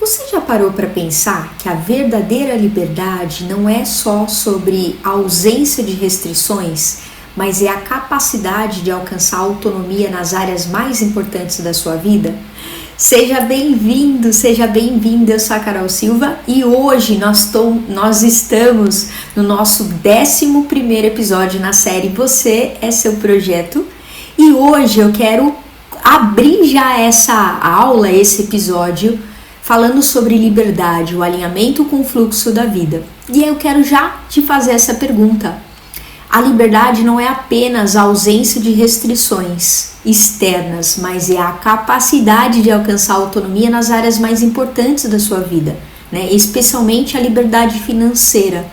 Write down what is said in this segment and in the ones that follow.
Você já parou para pensar que a verdadeira liberdade não é só sobre a ausência de restrições, mas é a capacidade de alcançar autonomia nas áreas mais importantes da sua vida? Seja bem-vindo, seja bem-vinda, eu sou a Carol Silva e hoje nós estamos no nosso 11º episódio na série Você é Seu Projeto e hoje eu quero abrir já essa aula, esse episódio, falando sobre liberdade, o alinhamento com o fluxo da vida. E eu quero já te fazer essa pergunta. A liberdade não é apenas a ausência de restrições externas, mas é a capacidade de alcançar autonomia nas áreas mais importantes da sua vida, né? Especialmente a liberdade financeira,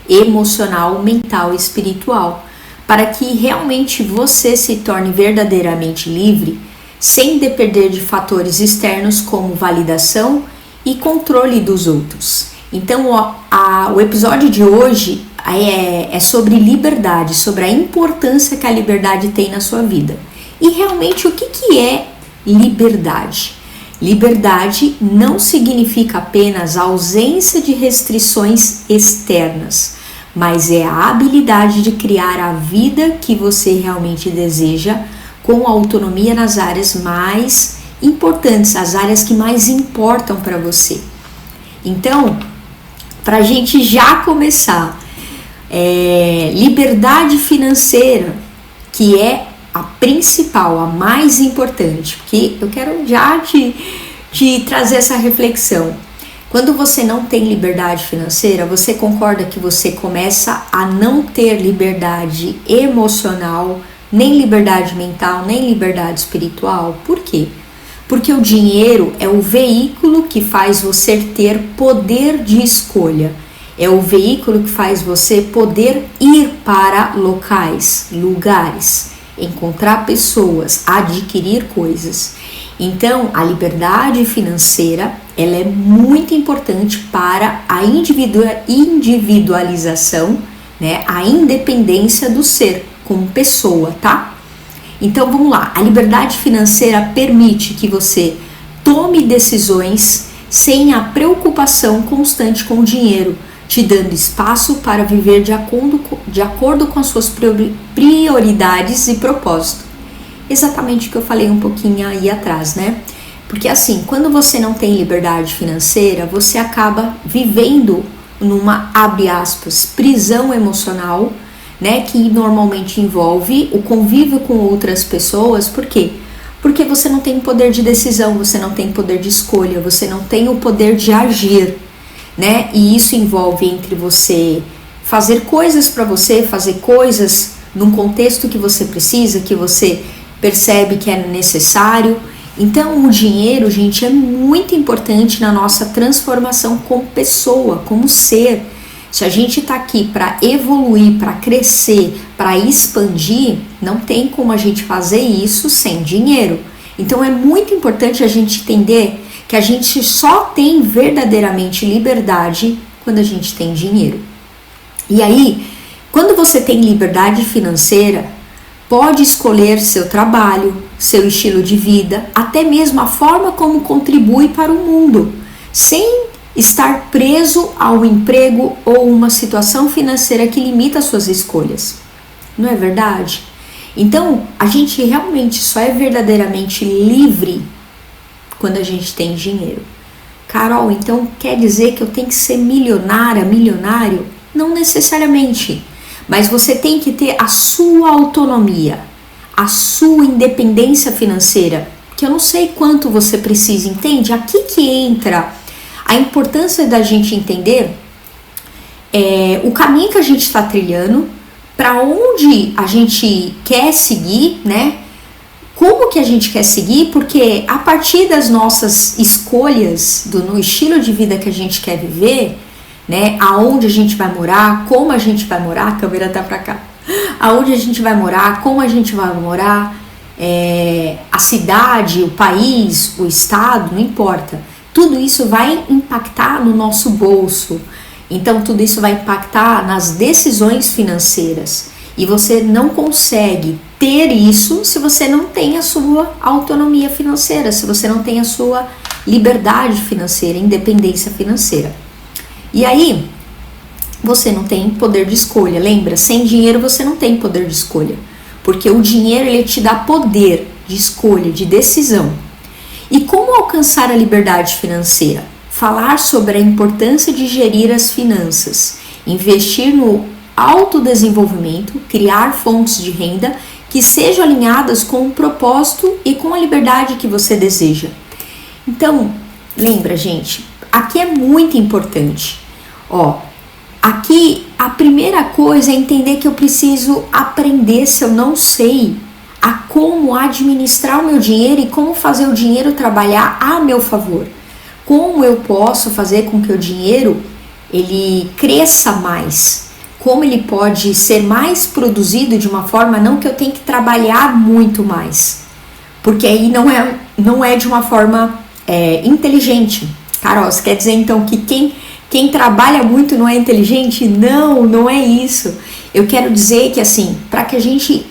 emocional, mental e espiritual, para que realmente você se torne verdadeiramente livre, sem depender de fatores externos como validação e controle dos outros. Então, o episódio de hoje é sobre liberdade, sobre a importância que a liberdade tem na sua vida. E realmente, o que é liberdade? Liberdade não significa apenas a ausência de restrições externas, mas é a habilidade de criar a vida que você realmente deseja, com autonomia nas áreas mais importantes, as áreas que mais importam para você. Então, para a gente já começar, liberdade financeira, que é a principal, a mais importante, porque eu quero já te trazer essa reflexão. Quando você não tem liberdade financeira, você concorda que você começa a não ter liberdade emocional, nem liberdade mental, nem liberdade espiritual? Por quê? Porque o dinheiro é o veículo que faz você ter poder de escolha. É o veículo que faz você poder ir para locais, lugares, encontrar pessoas, adquirir coisas. Então, a liberdade financeira, ela é muito importante para a individualização, né? A independência do ser como pessoa, tá? Então vamos lá, a liberdade financeira permite que você tome decisões sem a preocupação constante com o dinheiro, te dando espaço para viver de acordo com as suas prioridades e propósito. Exatamente o que eu falei um pouquinho aí atrás, né? Porque assim, quando você não tem liberdade financeira, você acaba vivendo numa, abre aspas, prisão emocional, né, que normalmente envolve o convívio com outras pessoas. Por quê? Porque você não tem poder de decisão, você não tem poder de escolha, você não tem o poder de agir, né? E isso envolve entre você fazer coisas para você, fazer coisas num contexto que você precisa, que você percebe que é necessário. Então, o dinheiro, gente, é muito importante na nossa transformação como pessoa, como ser. Se a gente está aqui para evoluir, para crescer, para expandir, não tem como a gente fazer isso sem dinheiro. Então é muito importante a gente entender que a gente só tem verdadeiramente liberdade quando a gente tem dinheiro. E aí, quando você tem liberdade financeira, pode escolher seu trabalho, seu estilo de vida, até mesmo a forma como contribui para o mundo, sem estar preso ao emprego ou uma situação financeira que limita as suas escolhas. Não é verdade? Então, a gente realmente só é verdadeiramente livre quando a gente tem dinheiro. Carol, então quer dizer que eu tenho que ser milionária, milionário? Não necessariamente, mas você tem que ter a sua autonomia, a sua independência financeira, que eu não sei quanto você precisa, entende? Aqui que entra a importância da gente entender o caminho que a gente está trilhando, para onde a gente quer seguir, né? Como que a gente quer seguir, porque a partir das nossas escolhas, no estilo de vida que a gente quer viver, né? Aonde a gente vai morar, como a gente vai morar, a câmera tá pra cá, aonde a gente vai morar, como a gente vai morar, a cidade, o país, o estado, não importa. Tudo isso vai impactar no nosso bolso. Então, tudo isso vai impactar nas decisões financeiras. E você não consegue ter isso se você não tem a sua autonomia financeira, se você não tem a sua liberdade financeira, independência financeira. E aí, você não tem poder de escolha. Lembra? Sem dinheiro você não tem poder de escolha. Porque o dinheiro, ele te dá poder de escolha, de decisão. E como alcançar a liberdade financeira? Falar sobre a importância de gerir as finanças, investir no autodesenvolvimento, criar fontes de renda que sejam alinhadas com o propósito e com a liberdade que você deseja. Então, lembra, gente, aqui é muito importante. Aqui a primeira coisa é entender que eu preciso aprender, se eu não sei, a como administrar o meu dinheiro e como fazer o dinheiro trabalhar a meu favor. Como eu posso fazer com que o dinheiro ele cresça mais? Como ele pode ser mais produzido de uma forma não que eu tenha que trabalhar muito mais? Porque aí não é de uma forma inteligente. Carol, você quer dizer então que quem trabalha muito não é inteligente? Não é isso. Eu quero dizer que assim, para que a gente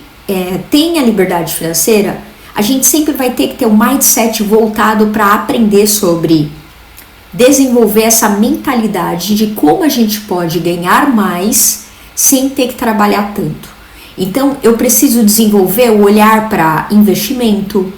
tenha liberdade financeira, a gente sempre vai ter que ter um mindset voltado para aprender sobre desenvolver essa mentalidade de como a gente pode ganhar mais sem ter que trabalhar tanto. Então, eu preciso desenvolver o olhar para investimento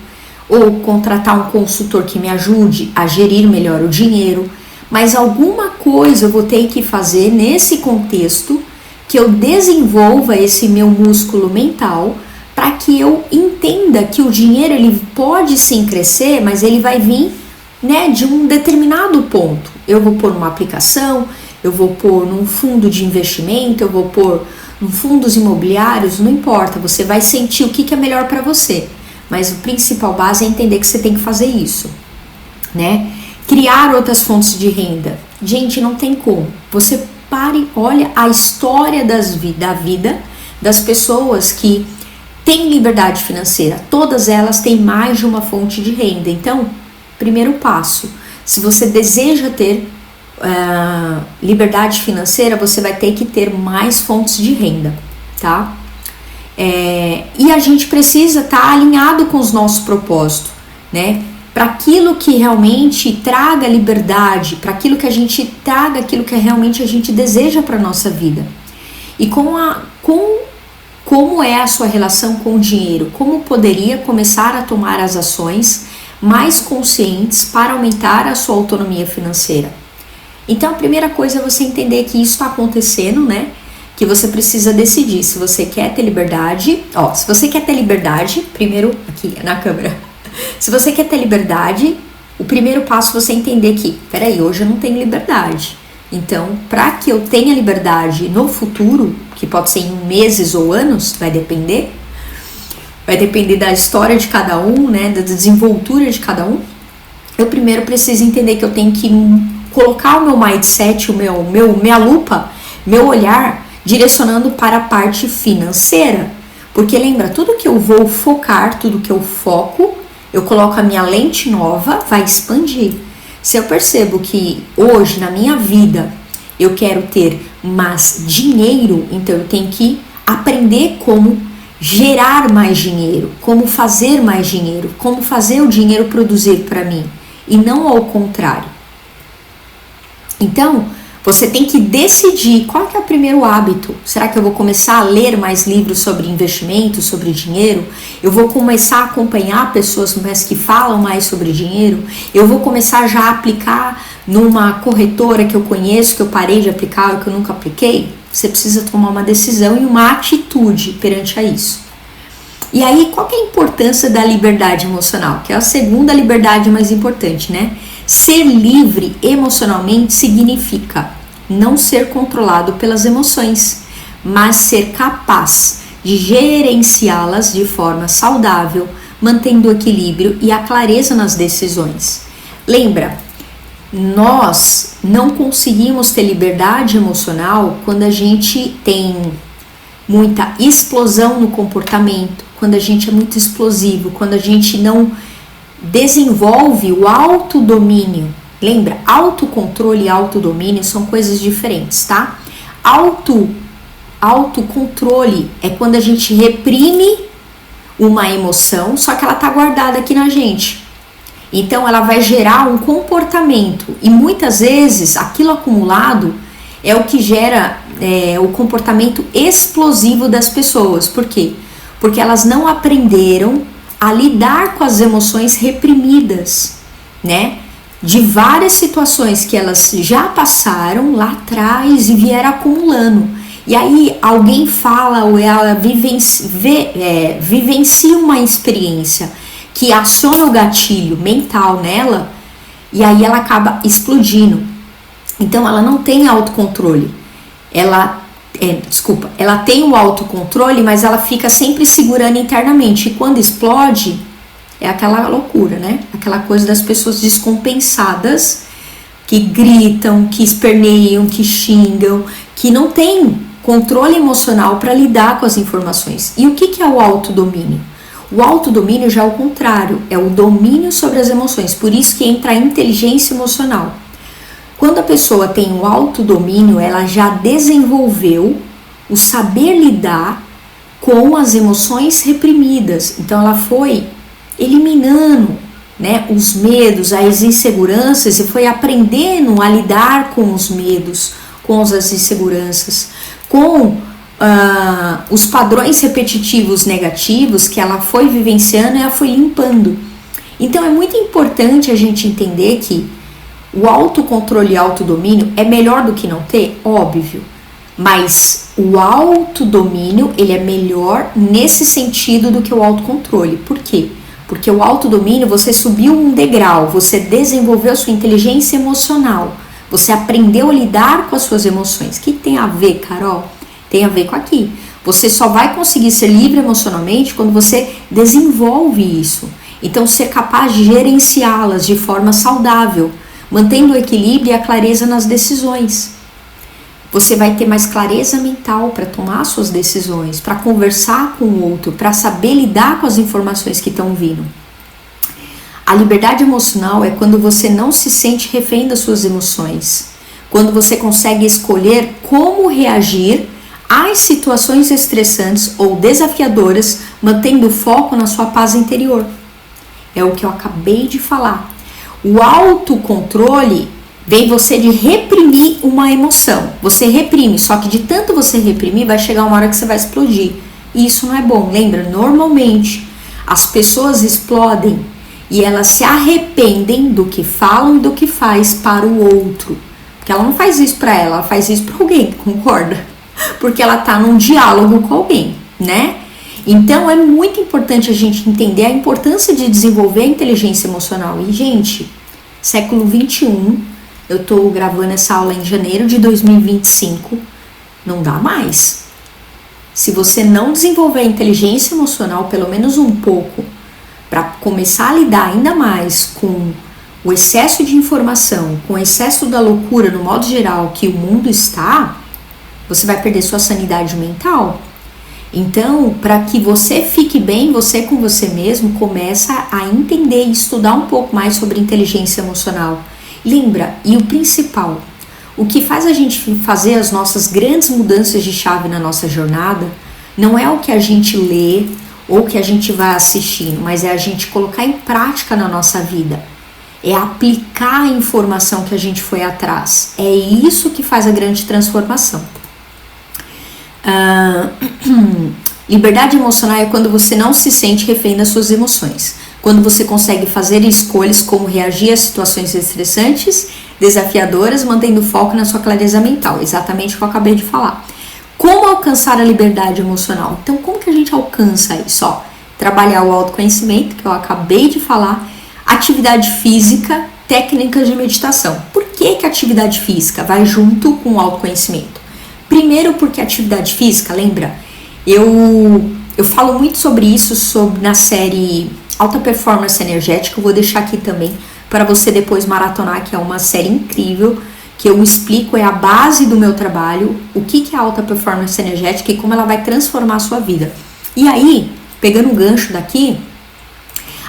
ou contratar um consultor que me ajude a gerir melhor o dinheiro, mas alguma coisa eu vou ter que fazer nesse contexto que eu desenvolva esse meu músculo mental para que eu entenda que o dinheiro ele pode sim crescer, mas ele vai vir de um determinado ponto. Eu vou pôr numa aplicação, eu vou pôr num fundo de investimento, eu vou pôr em fundos imobiliários, não importa, você vai sentir o que é melhor para você. Mas o principal base é entender que você tem que fazer isso, Criar outras fontes de renda. Gente, não tem como. Você olha a história da vida das pessoas que têm liberdade financeira. Todas elas têm mais de uma fonte de renda. Então, primeiro passo, se você deseja ter liberdade financeira, você vai ter que ter mais fontes de renda, tá? E a gente precisa estar alinhado com os nossos propósitos, para aquilo que realmente traga liberdade, para aquilo que a gente traga aquilo que realmente a gente deseja para a nossa vida. E como é a sua relação com o dinheiro? Como poderia começar a tomar as ações mais conscientes para aumentar a sua autonomia financeira? Então a primeira coisa é você entender que isso está acontecendo, que você precisa decidir se você quer ter liberdade. Se você quer ter liberdade, primeiro aqui na câmera, se você quer ter liberdade, o primeiro passo é você entender que, peraí, hoje eu não tenho liberdade. Então, para que eu tenha liberdade no futuro, que pode ser em meses ou anos, vai depender da história de cada um, da desenvoltura de cada um, eu primeiro preciso entender que eu tenho que colocar o meu mindset, minha lupa, meu olhar, direcionando para a parte financeira. Porque lembra, tudo que eu vou focar, tudo que eu foco, eu coloco a minha lente nova, vai expandir. Se eu percebo que hoje na minha vida eu quero ter mais dinheiro, então eu tenho que aprender como gerar mais dinheiro, como fazer mais dinheiro, como fazer o dinheiro produzir para mim e não ao contrário. Então, você tem que decidir qual que é o primeiro hábito. Será que eu vou começar a ler mais livros sobre investimento, sobre dinheiro? Eu vou começar a acompanhar pessoas que falam mais sobre dinheiro? Eu vou começar já a aplicar numa corretora que eu conheço, que eu parei de aplicar ou que eu nunca apliquei? Você precisa tomar uma decisão e uma atitude perante a isso. E aí, qual que é a importância da liberdade emocional? Que é a segunda liberdade mais importante, Ser livre emocionalmente significa não ser controlado pelas emoções, mas ser capaz de gerenciá-las de forma saudável, mantendo o equilíbrio e a clareza nas decisões. Lembra, nós não conseguimos ter liberdade emocional quando a gente tem muita explosão no comportamento, quando a gente é muito explosivo, quando a gente não desenvolve o autodomínio. Lembra, autocontrole e autodomínio são coisas diferentes, tá? autocontrole é quando a gente reprime uma emoção, só que ela tá guardada aqui na gente. Então ela vai gerar um comportamento e muitas vezes aquilo acumulado é o que gera o comportamento explosivo das pessoas. Por quê? Porque elas não aprenderam a lidar com as emoções reprimidas, né? De várias situações que elas já passaram lá atrás e vieram acumulando. E aí alguém fala ou ela vivencia uma experiência que aciona o gatilho mental nela e aí ela acaba explodindo. Então ela não tem autocontrole. Ela tem o autocontrole, mas ela fica sempre segurando internamente. E quando explode, é aquela loucura, né? Aquela coisa das pessoas descompensadas, que gritam, que esperneiam, que xingam, que não tem controle emocional para lidar com as informações. E o que é o autodomínio? O autodomínio já é o contrário, é o domínio sobre as emoções. Por isso que entra a inteligência emocional. Quando a pessoa tem o autodomínio, ela já desenvolveu o saber lidar com as emoções reprimidas. Então ela foi eliminando, né, os medos, as inseguranças e foi aprendendo a lidar com os medos, com as inseguranças, com os padrões repetitivos negativos que ela foi vivenciando e ela foi limpando. Então é muito importante a gente entender que o autocontrole e autodomínio é melhor do que não ter, óbvio, mas o autodomínio ele é melhor nesse sentido do que o autocontrole. Por quê? Porque o autodomínio você subiu um degrau, você desenvolveu sua inteligência emocional, você aprendeu a lidar com as suas emoções. O que tem a ver, Carol? Tem a ver com aqui. Você só vai conseguir ser livre emocionalmente quando você desenvolve isso. Então ser capaz de gerenciá-las de forma saudável, mantendo o equilíbrio e a clareza nas decisões. Você vai ter mais clareza mental para tomar suas decisões, para conversar com o outro, para saber lidar com as informações que estão vindo. A liberdade emocional é quando você não se sente refém das suas emoções, quando você consegue escolher como reagir às situações estressantes ou desafiadoras, mantendo o foco na sua paz interior. É o que eu acabei de falar. O autocontrole vem você de reprimir uma emoção. Você reprime, só que de tanto você reprimir, vai chegar uma hora que você vai explodir. E isso não é bom. Lembra, normalmente as pessoas explodem e elas se arrependem do que falam e do que faz para o outro. Porque ela não faz isso para ela faz isso para alguém, concorda? Porque ela tá num diálogo com alguém, né? Então é muito importante a gente entender a importância de desenvolver a inteligência emocional. E, gente, século 21, eu tô gravando essa aula em janeiro de 2025, não dá mais. Se você não desenvolver a inteligência emocional, pelo menos um pouco, para começar a lidar ainda mais com o excesso de informação, com o excesso da loucura no modo geral que o mundo está, você vai perder sua sanidade mental. Então, para que você fique bem, você com você mesmo, começa a entender e estudar um pouco mais sobre inteligência emocional. Lembra, e o principal, o que faz a gente fazer as nossas grandes mudanças de chave na nossa jornada, não é o que a gente lê ou o que a gente vai assistindo, mas é a gente colocar em prática na nossa vida. É aplicar a informação que a gente foi atrás. É isso que faz a grande transformação. Liberdade emocional é quando você não se sente refém das suas emoções, quando você consegue fazer escolhas como reagir a situações estressantes, desafiadoras, mantendo foco na sua clareza mental, exatamente o que eu acabei de falar. Como alcançar a liberdade emocional? Então, como que a gente alcança isso? Trabalhar o autoconhecimento, que eu acabei de falar, atividade física, técnicas de meditação. Por que que a atividade física vai junto com o autoconhecimento? Primeiro porque a atividade física, lembra? Eu falo muito sobre isso na série Alta Performance Energética, eu vou deixar aqui também para você depois maratonar, que é uma série incrível, que eu explico, é a base do meu trabalho, o que é a Alta Performance Energética e como ela vai transformar a sua vida. E aí, pegando o gancho daqui,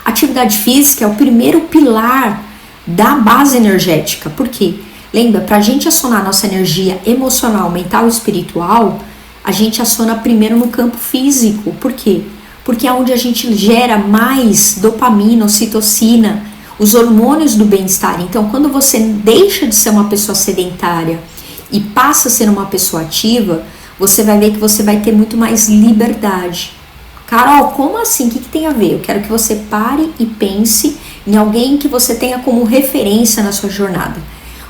atividade física é o primeiro pilar da base energética. Por quê? Lembra, para a gente acionar nossa energia emocional, mental e espiritual, a gente aciona primeiro no campo físico. Por quê? Porque é onde a gente gera mais dopamina, ocitocina, os hormônios do bem-estar. Então, quando você deixa de ser uma pessoa sedentária e passa a ser uma pessoa ativa, você vai ver que você vai ter muito mais liberdade. Carol, como assim? O que tem a ver? Eu quero que você pare e pense em alguém que você tenha como referência na sua jornada.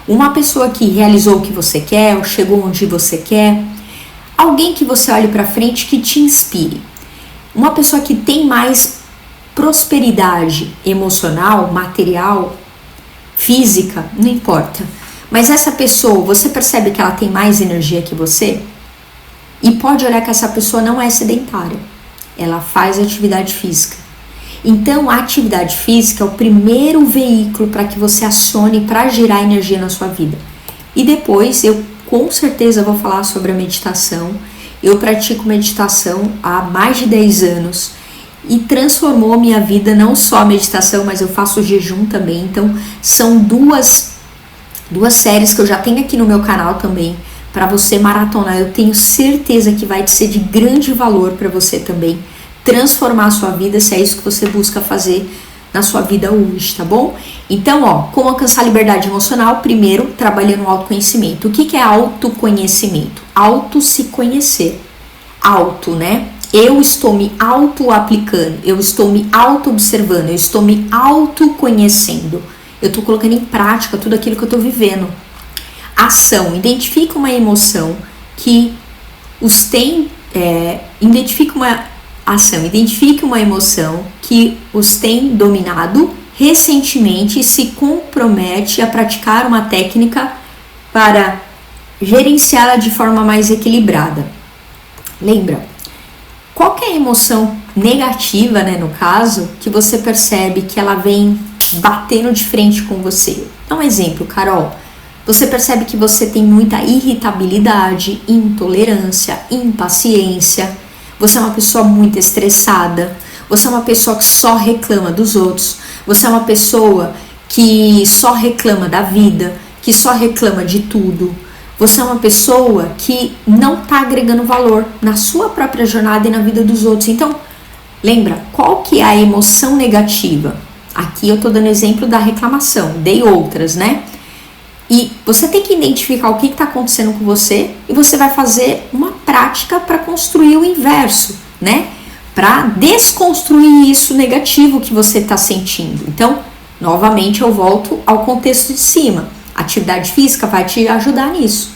Uma pessoa que realizou o que você quer, ou chegou onde você quer. Alguém que você olhe para frente que te inspire. Uma pessoa que tem mais prosperidade emocional, material, física, não importa. Mas essa pessoa, você percebe que ela tem mais energia que você? E pode olhar que essa pessoa não é sedentária. Ela faz atividade física. Então, a atividade física é o primeiro veículo para que você acione para gerar energia na sua vida. E depois, eu com certeza vou falar sobre a meditação. Eu pratico meditação há mais de 10 anos e transformou minha vida, não só a meditação, mas eu faço jejum também. Então, são duas séries que eu já tenho aqui no meu canal também, para você maratonar. Eu tenho certeza que vai ser de grande valor para você também transformar a sua vida, se é isso que você busca fazer na sua vida hoje, tá bom? Então, como alcançar a liberdade emocional? Primeiro, trabalhando o autoconhecimento. O que é autoconhecimento? Auto se conhecer. Auto, né? Eu estou me auto-aplicando, eu estou me auto-observando, eu estou me auto-conhecendo. Eu estou colocando em prática tudo aquilo que eu estou vivendo. Ação, identifica uma emoção que os tem, identifique uma emoção que os tem dominado recentemente e se compromete a praticar uma técnica para gerenciá-la de forma mais equilibrada. Lembra, qual que é a emoção negativa, né, no caso, que você percebe que ela vem batendo de frente com você? Dá um exemplo, Carol. Você percebe que você tem muita irritabilidade, intolerância, impaciência. Você é uma pessoa muito estressada. Você é uma pessoa que só reclama dos outros. Você é uma pessoa que só reclama da vida, que só reclama de tudo. Você é uma pessoa que não está agregando valor na sua própria jornada e na vida dos outros. Então, lembra, qual que é a emoção negativa? Aqui eu estou dando exemplo da reclamação, dei outras, né? E você tem que identificar o que está acontecendo com você e você vai fazer uma prática para construir o inverso, né? Para desconstruir isso negativo que você está sentindo. Então, novamente eu volto ao contexto de cima. Atividade física vai te ajudar nisso.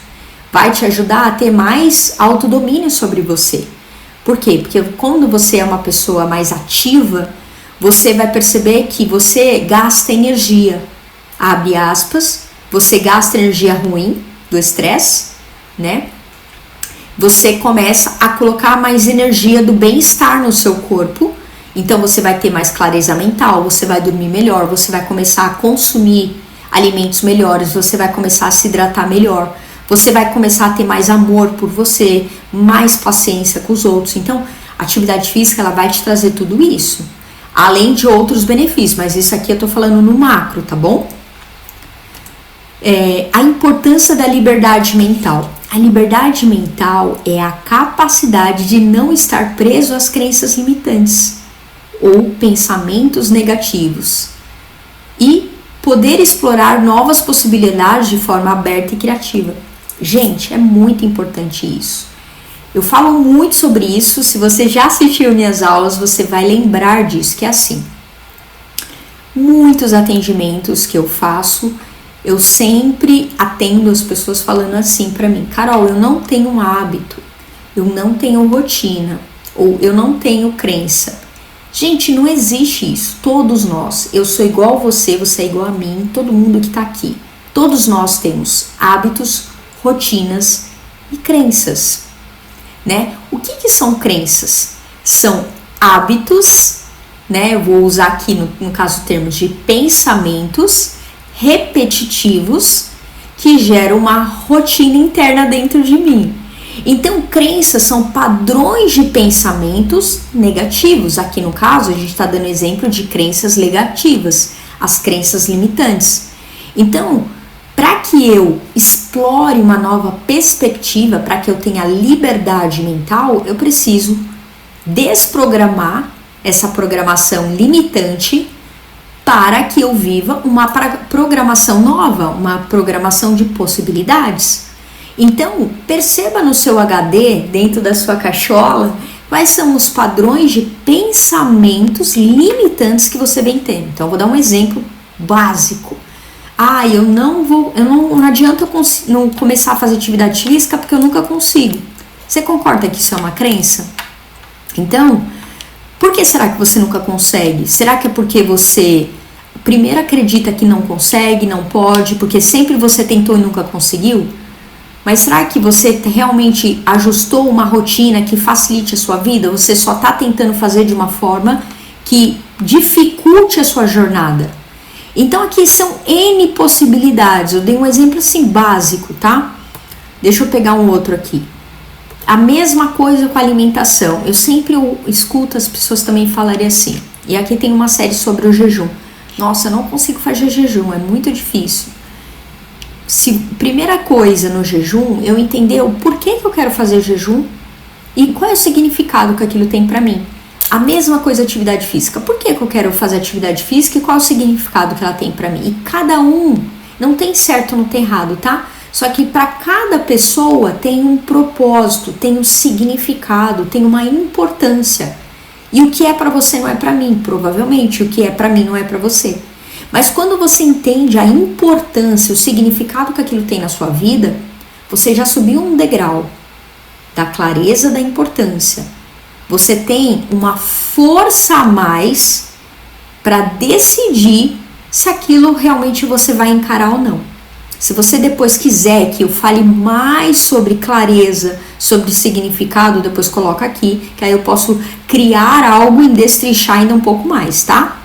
Vai te ajudar a ter mais autodomínio sobre você. Por quê? Porque quando você é uma pessoa mais ativa, você vai perceber que você gasta energia. Abre aspas. Você gasta energia ruim do estresse, né? Você começa a colocar mais energia do bem-estar no seu corpo. Então você vai ter mais clareza mental, você vai dormir melhor, você vai começar a consumir alimentos melhores, você vai começar a se hidratar melhor, você vai começar a ter mais amor por você, mais paciência com os outros. Então, a atividade física, ela vai te trazer tudo isso, além de outros benefícios, mas isso aqui eu tô falando no macro, tá bom? A importância da liberdade mental. A liberdade mental é a capacidade de não estar preso às crenças limitantes ou pensamentos negativos e poder explorar novas possibilidades de forma aberta e criativa. Gente, é muito importante isso. Eu falo muito sobre isso. Se você já assistiu minhas aulas, você vai lembrar disso, que é assim. Muitos atendimentos que eu faço, eu sempre atendo as pessoas falando assim para mim: Carol, eu não tenho um hábito, eu não tenho rotina, ou eu não tenho crença. Gente, não existe isso. Todos nós, eu sou igual a você, você é igual a mim, todo mundo que tá aqui. Todos nós temos hábitos, rotinas e crenças, né? O que são crenças? São hábitos, né? Eu vou usar aqui no caso termos de pensamentos repetitivos que geram uma rotina interna dentro de mim. Então, crenças são padrões de pensamentos negativos. Aqui no caso, a gente está dando exemplo de crenças negativas, as crenças limitantes. Então, Para que eu explore uma nova perspectiva, para que eu tenha liberdade mental, eu preciso desprogramar essa programação limitante para que eu viva uma programação nova, uma programação de possibilidades. Então, perceba no seu HD, dentro da sua cachola, quais são os padrões de pensamentos limitantes que você vem tendo. Então, eu vou dar um exemplo básico. Não adianta eu não começar a fazer atividade física porque eu nunca consigo. Você concorda que isso é uma crença? Então, por que será que você nunca consegue? Será que é porque você primeiro acredita que não consegue, não pode, porque sempre você tentou e nunca conseguiu? Mas será que você realmente ajustou uma rotina que facilite a sua vida? Você só está tentando fazer de uma forma que dificulte a sua jornada. Então aqui são N possibilidades. Eu dei um exemplo assim básico, tá? Deixa eu pegar um outro aqui. A mesma coisa com a alimentação. Eu sempre escuto as pessoas também falarem assim. E aqui tem uma série sobre o jejum. Nossa, eu não consigo fazer jejum, é muito difícil. Primeira coisa no jejum, eu entender o porquê que eu quero fazer jejum e qual é o significado que aquilo tem pra mim. A mesma coisa atividade física. Por que eu quero fazer atividade física e qual é o significado que ela tem pra mim? E cada um, não tem certo, não tem errado, tá? Só que para cada pessoa tem um propósito, tem um significado, tem uma importância. E o que é para você não é para mim, provavelmente. O que é para mim não é para você. Mas quando você entende a importância, o significado que aquilo tem na sua vida, você já subiu um degrau da clareza da importância. Você tem uma força a mais para decidir se aquilo realmente você vai encarar ou não. Se você depois quiser que eu fale mais sobre clareza, sobre significado, depois coloca aqui, que aí eu posso criar algo e destrinchar ainda um pouco mais, tá?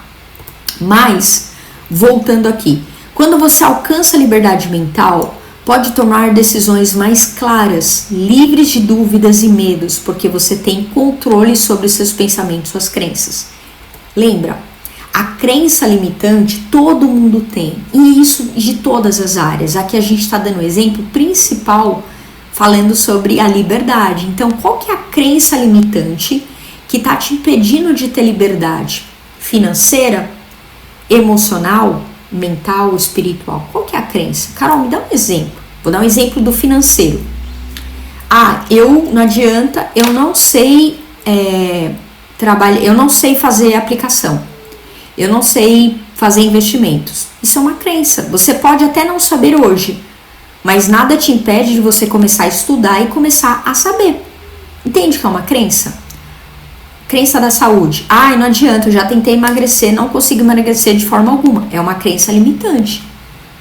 Mas, voltando aqui, quando você alcança a liberdade mental, pode tomar decisões mais claras, livres de dúvidas e medos, porque você tem controle sobre seus pensamentos, suas crenças. Lembra? A crença limitante todo mundo tem, e isso de todas as áreas. Aqui a gente está dando o exemplo principal falando sobre a liberdade. Então, qual que é a crença limitante que está te impedindo de ter liberdade financeira, emocional, mental, espiritual? Qual que é a crença? Carol, me dá um exemplo. Vou dar um exemplo do financeiro. Não adianta, eu não sei eu não sei fazer aplicação. Eu não sei fazer investimentos. Isso é uma crença. Você pode até não saber hoje, mas nada te impede de você começar a estudar e começar a saber. Entende que é uma crença? Crença da saúde. Não adianta, eu já tentei emagrecer, não consigo emagrecer de forma alguma. É uma crença limitante.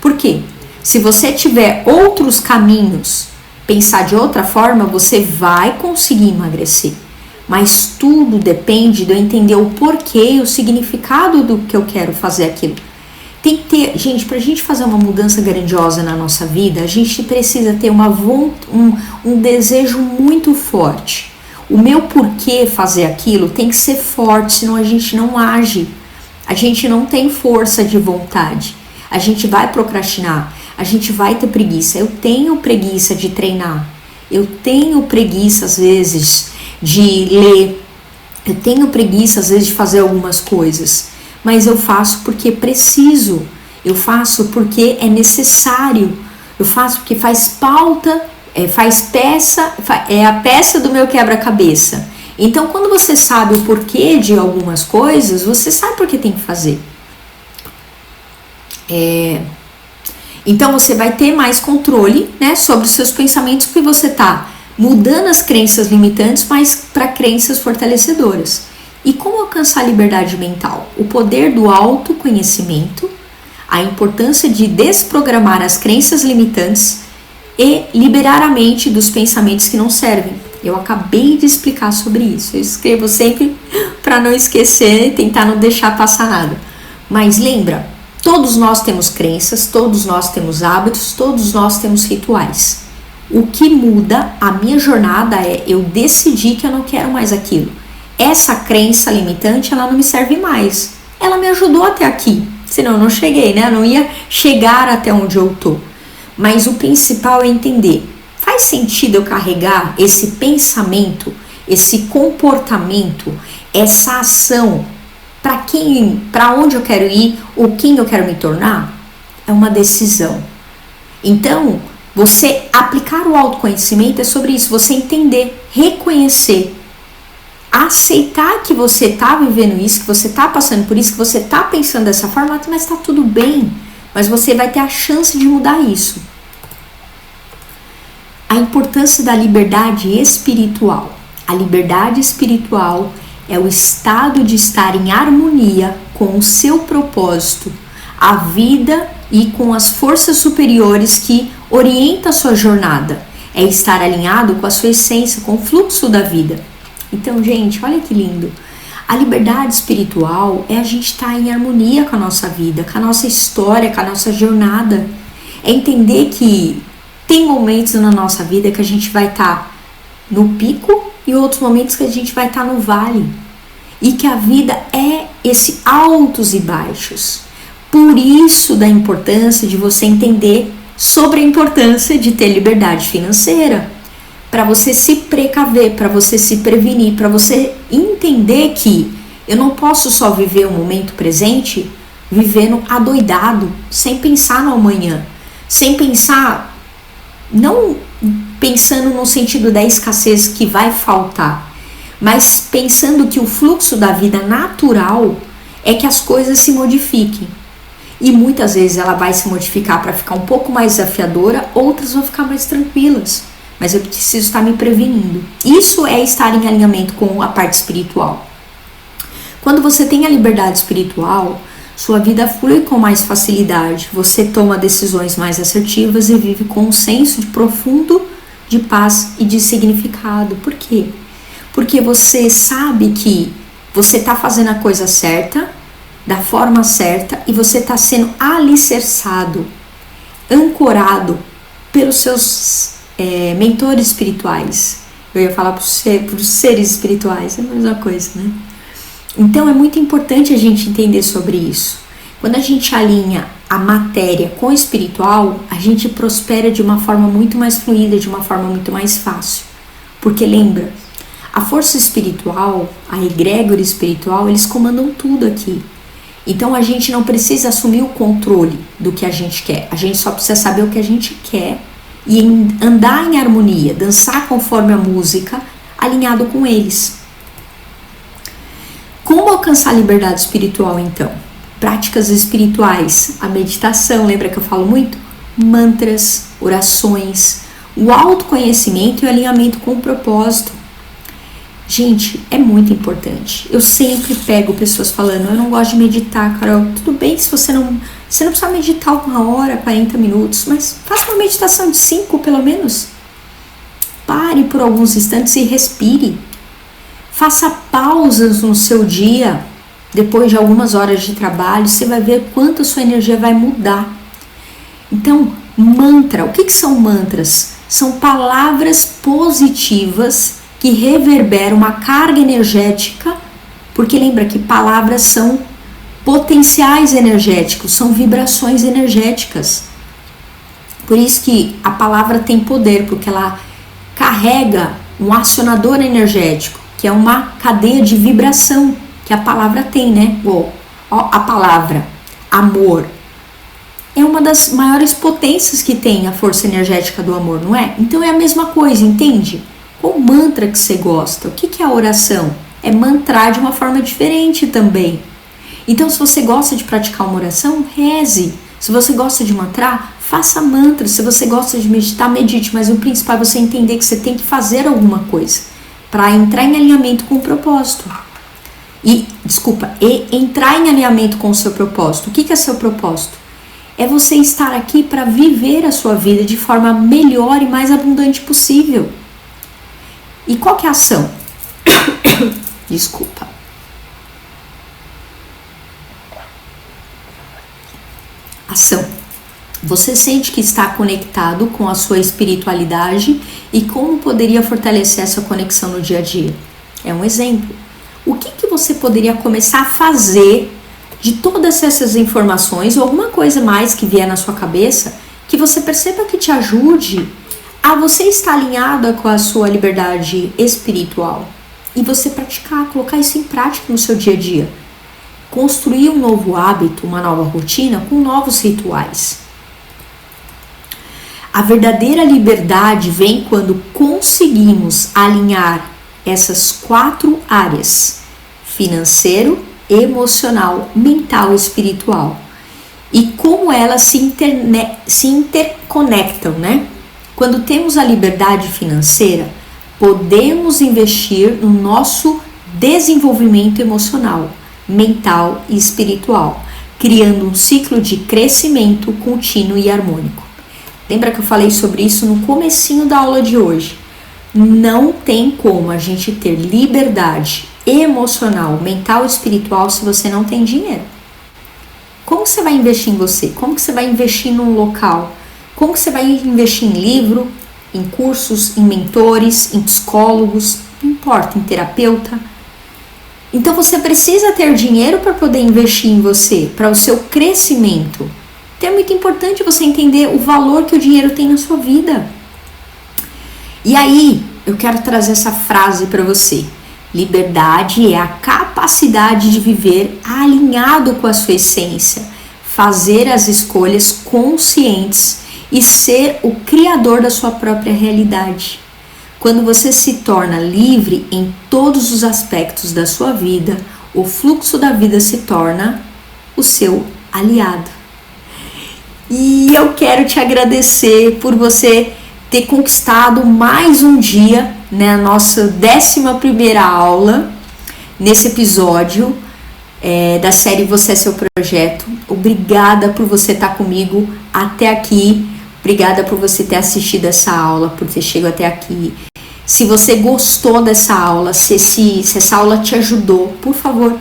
Por quê? Se você tiver outros caminhos, pensar de outra forma, você vai conseguir emagrecer. Mas tudo depende de eu entender o porquê, o significado do que eu quero fazer aquilo. Tem que ter, gente, pra gente fazer uma mudança grandiosa na nossa vida, a gente precisa ter um desejo muito forte. O meu porquê fazer aquilo tem que ser forte, senão a gente não age. A gente não tem força de vontade. A gente vai procrastinar, a gente vai ter preguiça. Eu tenho preguiça de treinar. Eu tenho preguiça, às vezes, de ler, eu tenho preguiça às vezes de fazer algumas coisas, mas eu faço porque preciso, eu faço porque é necessário, eu faço porque faz pauta, é a peça do meu quebra-cabeça. Então quando você sabe o porquê de algumas coisas, você sabe por que tem que fazer. Então você vai ter mais controle, né, sobre os seus pensamentos, porque você está mudando as crenças limitantes, mas para crenças fortalecedoras. E como alcançar a liberdade mental? O poder do autoconhecimento, a importância de desprogramar as crenças limitantes e liberar a mente dos pensamentos que não servem. Eu acabei de explicar sobre isso. Eu escrevo sempre para não esquecer e tentar não deixar passar nada. Mas lembra, todos nós temos crenças, todos nós temos hábitos, todos nós temos rituais. O que muda a minha jornada é eu decidir que eu não quero mais aquilo. Essa crença limitante, ela não me serve mais. Ela me ajudou até aqui, senão eu não cheguei, né? Eu não ia chegar até onde eu tô. Mas o principal é entender, faz sentido eu carregar esse pensamento, esse comportamento, essa ação para onde eu quero ir ou quem eu quero me tornar? É uma decisão. Então, você aplicar o autoconhecimento é sobre isso, você entender, reconhecer, aceitar que você está vivendo isso, que você está passando por isso, que você está pensando dessa forma, mas está tudo bem, mas você vai ter a chance de mudar isso. A importância da liberdade espiritual. A liberdade espiritual é o estado de estar em harmonia com o seu propósito, a vida e com as forças superiores que orientam a sua jornada. É estar alinhado com a sua essência, com o fluxo da vida. Então, gente, olha que lindo. A liberdade espiritual é a gente estar em harmonia com a nossa vida, com a nossa história, com a nossa jornada. É entender que tem momentos na nossa vida que a gente vai estar no pico e outros momentos que a gente vai estar no vale. E que a vida é esse altos e baixos. Por isso da importância de você entender sobre a importância de ter liberdade financeira. Para você se precaver, para você se prevenir, para você entender que eu não posso só viver o momento presente vivendo adoidado, sem pensar no amanhã, sem pensar, não pensando no sentido da escassez que vai faltar, mas pensando que o fluxo da vida natural é que as coisas se modifiquem. E muitas vezes ela vai se modificar para ficar um pouco mais desafiadora, outras vão ficar mais tranquilas. Mas eu preciso estar me prevenindo. Isso é estar em alinhamento com a parte espiritual. Quando você tem a liberdade espiritual, sua vida flui com mais facilidade. Você toma decisões mais assertivas e vive com um senso de profundo de paz e de significado. Por quê? Porque você sabe que você está fazendo a coisa certa, da forma certa, e você está sendo alicerçado, ancorado pelos seus mentores espirituais. Eu ia falar para os seres espirituais, é a mesma coisa, né? Então é muito importante a gente entender sobre isso. Quando a gente alinha a matéria com o espiritual, a gente prospera de uma forma muito mais fluida, de uma forma muito mais fácil. Porque lembra, a força espiritual, a egrégora espiritual, eles comandam tudo aqui. Então a gente não precisa assumir o controle do que a gente quer. A gente só precisa saber o que a gente quer e andar em harmonia, dançar conforme a música, alinhado com eles. Como alcançar a liberdade espiritual, então? Práticas espirituais, a meditação, lembra que eu falo muito? Mantras, orações, o autoconhecimento e o alinhamento com o propósito. Gente, é muito importante. Eu sempre pego pessoas falando, eu não gosto de meditar, Carol. Tudo bem se você não precisa meditar 1 hora, 40 minutos, mas faça uma meditação de 5 pelo menos. Pare por alguns instantes e respire. Faça pausas no seu dia. Depois de algumas horas de trabalho, você vai ver quanto a sua energia vai mudar. Então, mantra. O que são mantras? São palavras positivas que reverberam uma carga energética, porque lembra que palavras são potenciais energéticos, são vibrações energéticas. Por isso que a palavra tem poder, porque ela carrega um acionador energético, que é uma cadeia de vibração que a palavra tem, né? A palavra, amor, é uma das maiores potências que tem a força energética do amor, não é? Então é a mesma coisa, entende? Qual mantra que você gosta? O que é a oração? É mantrar de uma forma diferente também. Então, se você gosta de praticar uma oração, reze. Se você gosta de mantrar, faça mantra. Se você gosta de meditar, medite. Mas o principal é você entender que você tem que fazer alguma coisa para entrar em alinhamento com o propósito. E entrar em alinhamento com o seu propósito. O que é seu propósito? É você estar aqui para viver a sua vida de forma melhor e mais abundante possível. E qual que é a ação? Desculpa. Ação. Você sente que está conectado com a sua espiritualidade e como poderia fortalecer essa conexão no dia a dia? É um exemplo. O que você poderia começar a fazer de todas essas informações ou alguma coisa mais que vier na sua cabeça que você perceba que te ajude a você estar alinhada com a sua liberdade espiritual e você praticar, colocar isso em prática no seu dia a dia. Construir um novo hábito, uma nova rotina com novos rituais. A verdadeira liberdade vem quando conseguimos alinhar essas 4 áreas: financeiro, emocional, mental e espiritual. E como elas se interconectam, né? Quando temos a liberdade financeira, podemos investir no nosso desenvolvimento emocional, mental e espiritual, criando um ciclo de crescimento contínuo e harmônico. Lembra que eu falei sobre isso no comecinho da aula de hoje? Não tem como a gente ter liberdade emocional, mental e espiritual se você não tem dinheiro. Como você vai investir em você? Como que você vai investir num local? Como que você vai investir em livro, em cursos, em mentores, em psicólogos, não importa, em terapeuta? Então você precisa ter dinheiro para poder investir em você, para o seu crescimento. Então é muito importante você entender o valor que o dinheiro tem na sua vida. E aí, eu quero trazer essa frase para você. Liberdade é a capacidade de viver alinhado com a sua essência, fazer as escolhas conscientes e ser o criador da sua própria realidade. Quando você se torna livre em todos os aspectos da sua vida, o fluxo da vida se torna o seu aliado. E eu quero te agradecer por você ter conquistado mais um dia, né, a nossa 11ª aula nesse episódio da série Você é Seu Projeto. Obrigada por você estar comigo até aqui. Obrigada por você ter assistido essa aula, por ter chegado até aqui. Se você gostou dessa aula, se essa aula te ajudou, por favor,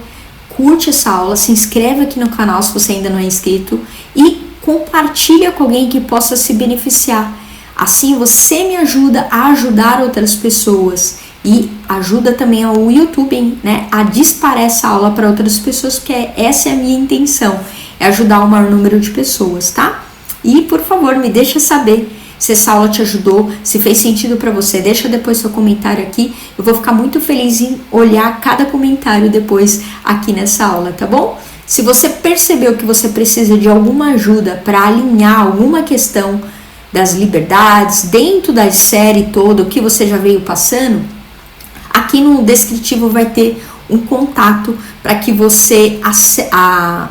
curte essa aula, se inscreve aqui no canal se você ainda não é inscrito e compartilha com alguém que possa se beneficiar. Assim você me ajuda a ajudar outras pessoas e ajuda também ao YouTube, né, a disparar essa aula para outras pessoas, porque essa é a minha intenção, é ajudar o maior número de pessoas, tá? E por favor, me deixa saber se essa aula te ajudou, se fez sentido para você. Deixa depois seu comentário aqui, eu vou ficar muito feliz em olhar cada comentário depois aqui nessa aula, tá bom? Se você percebeu que você precisa de alguma ajuda para alinhar alguma questão das liberdades, dentro da série toda, o que você já veio passando, aqui no descritivo vai ter um contato para que você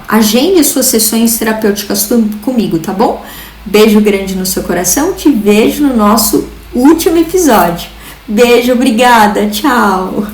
agende suas sessões terapêuticas comigo, tá bom? Beijo grande no seu coração, te vejo no nosso último episódio. Beijo, obrigada, tchau!